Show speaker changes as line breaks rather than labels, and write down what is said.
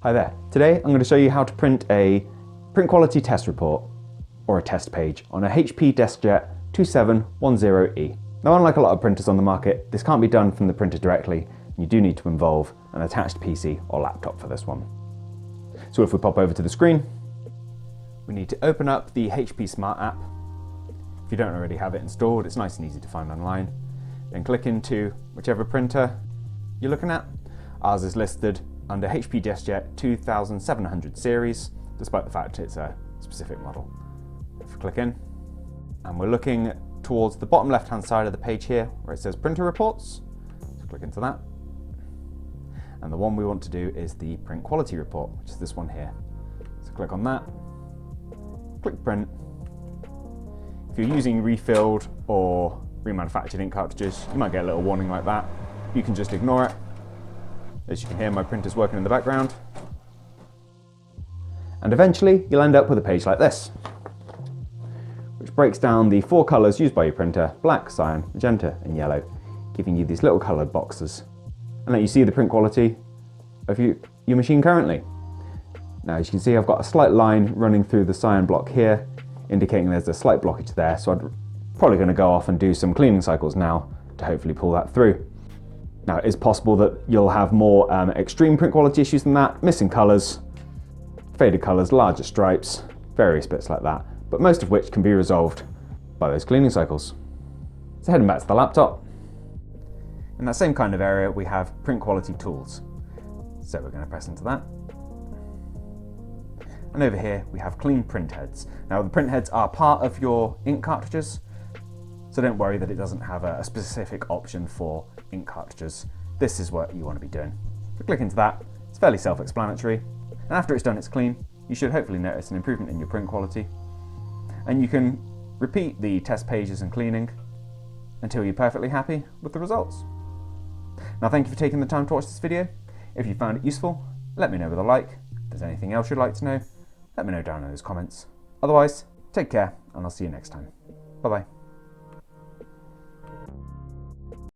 Hi there. Today I'm going to show you how to print a print quality test report or a test page on a HP DeskJet 2710e. Now, unlike a lot of printers on the market, this can't be done from the printer directly. You do need to involve an attached PC or laptop for this one. So if we pop over to the screen, we need to open up the HP Smart app. If you don't already have it installed, it's nice and easy to find online. Then click into whichever printer you're looking at. Ours is listed under HP DeskJet 2710 series, despite the fact it's a specific model. If we click in, and we're looking towards the bottom left-hand side of the page here, where it says Printer Reports. So click into that. And the one we want to do is the Print Quality Report, which is this one here. So click on that, click Print. If you're using refilled or remanufactured ink cartridges, you might get a little warning like that. You can just ignore it. As you can hear, my printer's working in the background. And eventually you'll end up with a page like this, which breaks down the 4 colours used by your printer: black, cyan, magenta and yellow, giving you these little coloured boxes and let you see the print quality of your machine currently. Now, as you can see, I've got a slight line running through the cyan block here, indicating there's a slight blockage there, so I'm probably going to go off and do some cleaning cycles now to hopefully pull that through. Now, it is possible that you'll have more extreme print quality issues than that: missing colours, faded colours, larger stripes, various bits like that, but most of which can be resolved by those cleaning cycles. So heading back to the laptop, in that same kind of area we have print quality tools. So we're going to press into that. And over here we have clean print heads. Now, the print heads are part of your ink cartridges, so don't worry that it doesn't have a specific option for ink cartridges. This is what you want to be doing. If we click into that, it's fairly self-explanatory. And after it's done its clean, you should hopefully notice an improvement in your print quality. And you can repeat the test pages and cleaning until you're perfectly happy with the results. Now, thank you for taking the time to watch this video. If you found it useful, let me know with a like. If there's anything else you'd like to know, let me know down in those comments. Otherwise, take care, and I'll see you next time. Bye-bye.